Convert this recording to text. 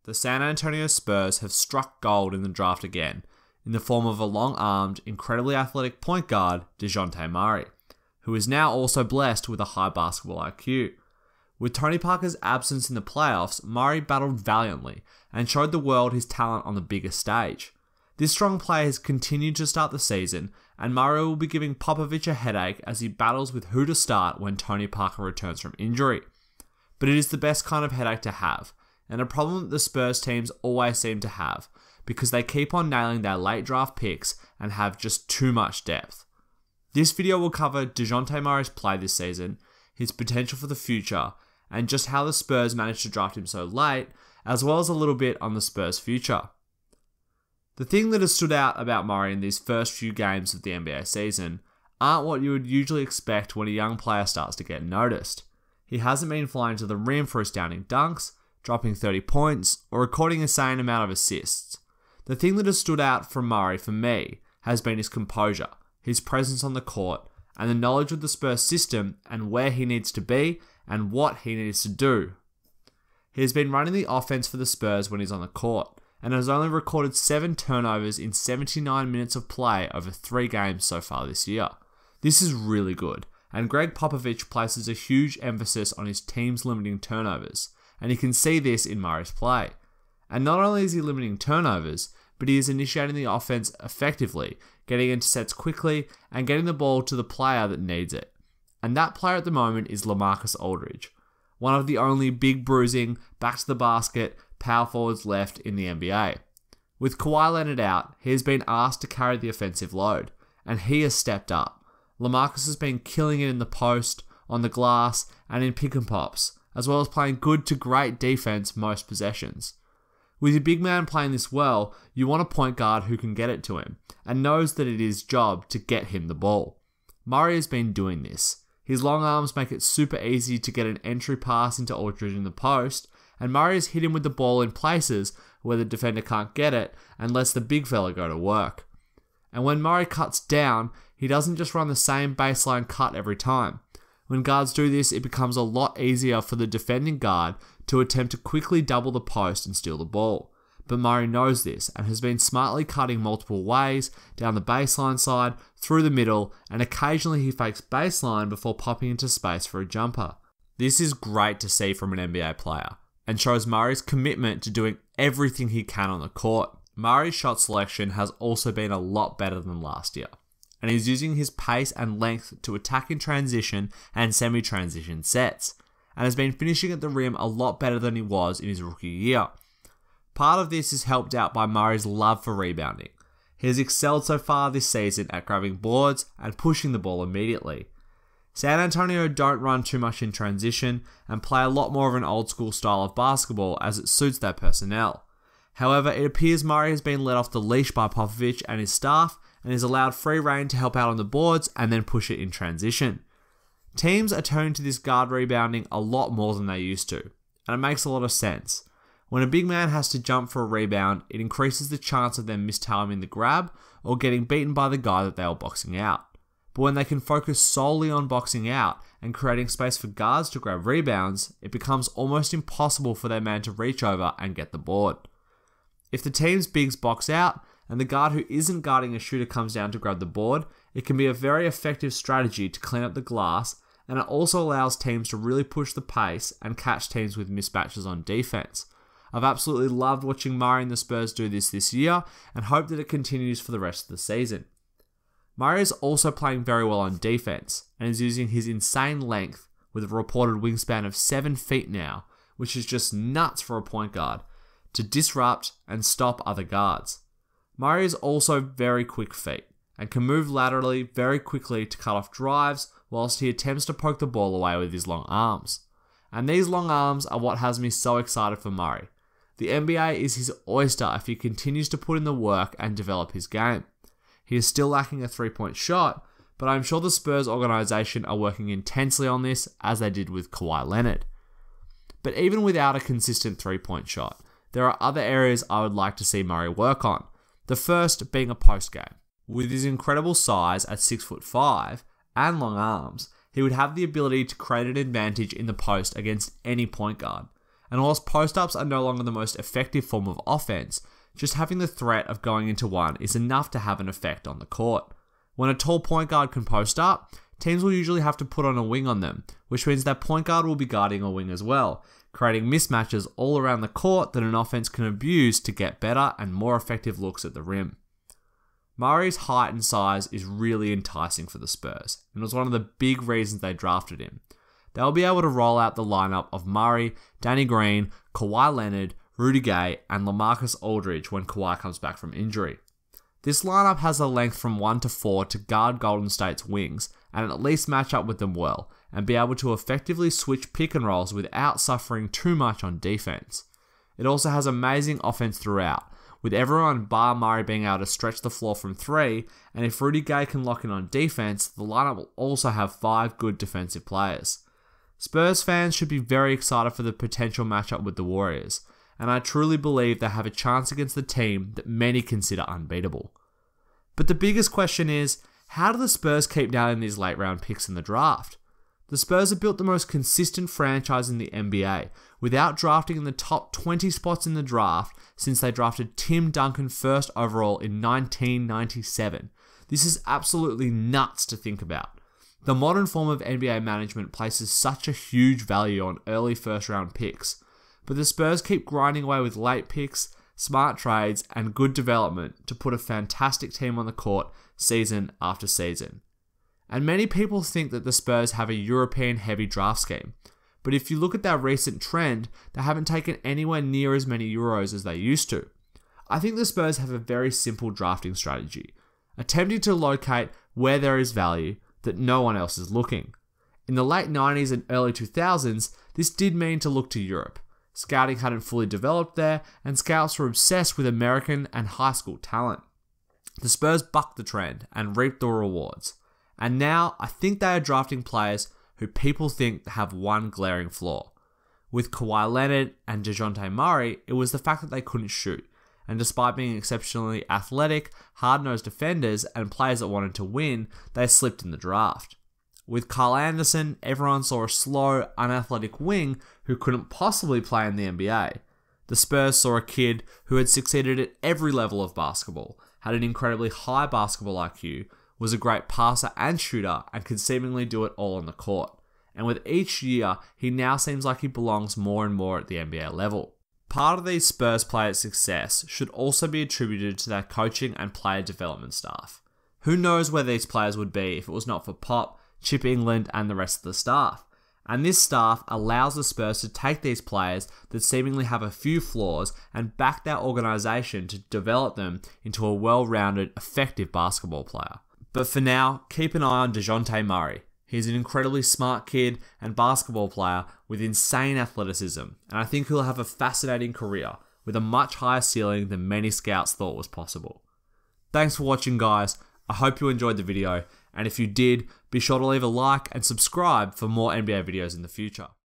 the San Antonio Spurs have struck gold in the draft again, in the form of a long-armed, incredibly athletic point guard, Dejounte Murray, who is now also blessed with a high basketball IQ. With Tony Parker's absence in the playoffs, Murray battled valiantly and showed the world his talent on the biggest stage. This strong player has continued to start the season, and Murray will be giving Popovich a headache as he battles with who to start when Tony Parker returns from injury. But it is the best kind of headache to have, and a problem that the Spurs teams always seem to have, because they keep on nailing their late draft picks and have just too much depth. This video will cover Dejounte Murray's play this season, his potential for the future, and just how the Spurs managed to draft him so late, as well as a little bit on the Spurs' future. The thing that has stood out about Murray in these first few games of the NBA season aren't what you would usually expect when a young player starts to get noticed. He hasn't been flying to the rim for astounding dunks, dropping 30 points, or recording an insane amount of assists. The thing that has stood out from Murray for me has been his composure, his presence on the court, and the knowledge of the Spurs system and where he needs to be and what he needs to do. He has been running the offense for the Spurs when he's on the court, and has only recorded 7 turnovers in 79 minutes of play over 3 games so far this year. This is really good, and Greg Popovich places a huge emphasis on his team's limiting turnovers, and you can see this in Murray's play. And not only is he limiting turnovers, but he is initiating the offense effectively, getting into sets quickly, and getting the ball to the player that needs it. And that player at the moment is LaMarcus Aldridge, one of the only big bruising, back to the basket, power forwards left in the NBA. With Kawhi Leonard out, he has been asked to carry the offensive load, and he has stepped up. LaMarcus has been killing it in the post, on the glass, and in pick and pops, as well as playing good to great defense most possessions. With your big man playing this well, you want a point guard who can get it to him, and knows that it is his job to get him the ball. Murray has been doing this. His long arms make it super easy to get an entry pass into Aldridge in the post, and Murray has hit him with the ball in places where the defender can't get it and lets the big fella go to work. And when Murray cuts down, he doesn't just run the same baseline cut every time. When guards do this, it becomes a lot easier for the defending guard to attempt to quickly double the post and steal the ball. But Murray knows this and has been smartly cutting multiple ways, down the baseline side, through the middle, and occasionally he fakes baseline before popping into space for a jumper. This is great to see from an NBA player, and shows Murray's commitment to doing everything he can on the court. Murray's shot selection has also been a lot better than last year, and he's using his pace and length to attack in transition and semi-transition sets, and has been finishing at the rim a lot better than he was in his rookie year. Part of this is helped out by Murray's love for rebounding. He has excelled so far this season at grabbing boards and pushing the ball immediately. San Antonio don't run too much in transition and play a lot more of an old school style of basketball as it suits their personnel. However, it appears Murray has been let off the leash by Popovich and his staff and is allowed free rein to help out on the boards and then push it in transition. Teams are turning to this guard rebounding a lot more than they used to, and it makes a lot of sense. When a big man has to jump for a rebound, it increases the chance of them mistiming the grab or getting beaten by the guy that they were boxing out. But when they can focus solely on boxing out and creating space for guards to grab rebounds, it becomes almost impossible for their man to reach over and get the board. If the team's bigs box out and the guard who isn't guarding a shooter comes down to grab the board, it can be a very effective strategy to clean up the glass, and it also allows teams to really push the pace and catch teams with mismatches on defense. I've absolutely loved watching Murray and the Spurs do this year and hope that it continues for the rest of the season. Murray is also playing very well on defense and is using his insane length with a reported wingspan of 7 feet now, which is just nuts for a point guard, to disrupt and stop other guards. Murray is also very quick feet and can move laterally very quickly to cut off drives whilst he attempts to poke the ball away with his long arms. And these long arms are what has me so excited for Murray. The NBA is his oyster if he continues to put in the work and develop his game. He is still lacking a 3-point shot, but I'm sure the Spurs organization are working intensely on this as they did with Kawhi Leonard. But even without a consistent 3-point shot, there are other areas I would like to see Murray work on. The first being a post game. With his incredible size at 6'5" and long arms, he would have the ability to create an advantage in the post against any point guard. And whilst post-ups are no longer the most effective form of offense, just having the threat of going into one is enough to have an effect on the court. When a tall point guard can post up, teams will usually have to put on a wing on them, which means that point guard will be guarding a wing as well, creating mismatches all around the court that an offense can abuse to get better and more effective looks at the rim. Murray's height and size is really enticing for the Spurs, and was one of the big reasons they drafted him. They'll be able to roll out the lineup of Murray, Danny Green, Kawhi Leonard, Rudy Gay, and LaMarcus Aldridge when Kawhi comes back from injury. This lineup has a length from 1 to 4 to guard Golden State's wings, and at least match up with them well, and be able to effectively switch pick and rolls without suffering too much on defense. It also has amazing offense throughout, with everyone bar Murray being able to stretch the floor from 3, and if Rudy Gay can lock in on defense, the lineup will also have 5 good defensive players. Spurs fans should be very excited for the potential matchup with the Warriors, and I truly believe they have a chance against the team that many consider unbeatable. But the biggest question is, how do the Spurs keep nailing these late round picks in the draft? The Spurs have built the most consistent franchise in the NBA, without drafting in the top 20 spots in the draft since they drafted Tim Duncan first overall in 1997. This is absolutely nuts to think about. The modern form of NBA management places such a huge value on early first round picks, but the Spurs keep grinding away with late picks, smart trades, and good development to put a fantastic team on the court season after season. And many people think that the Spurs have a European-heavy draft scheme, but if you look at their recent trend, they haven't taken anywhere near as many Euros as they used to. I think the Spurs have a very simple drafting strategy, attempting to locate where there is value that no one else is looking. In the late 90s and early 2000s, this did mean to look to Europe. Scouting hadn't fully developed there, and scouts were obsessed with American and high school talent. The Spurs bucked the trend and reaped the rewards. And now, I think they are drafting players who people think have one glaring flaw. With Kawhi Leonard and Dejounte Murray, it was the fact that they couldn't shoot. And despite being exceptionally athletic, hard-nosed defenders and players that wanted to win, they slipped in the draft. With Kyle Anderson, everyone saw a slow, unathletic wing who couldn't possibly play in the NBA. The Spurs saw a kid who had succeeded at every level of basketball, had an incredibly high basketball IQ, was a great passer and shooter, and could seemingly do it all on the court. And with each year, he now seems like he belongs more and more at the NBA level. Part of these Spurs players' success should also be attributed to their coaching and player development staff. Who knows where these players would be if it was not for Pop, Chip England, and the rest of the staff. And this staff allows the Spurs to take these players that seemingly have a few flaws and back their organisation to develop them into a well-rounded, effective basketball player. But for now, keep an eye on Dejounte Murray. He's an incredibly smart kid and basketball player with insane athleticism, and I think he'll have a fascinating career with a much higher ceiling than many scouts thought was possible. Thanks for watching, guys. I hope you enjoyed the video, and if you did, be sure to leave a like and subscribe for more NBA videos in the future.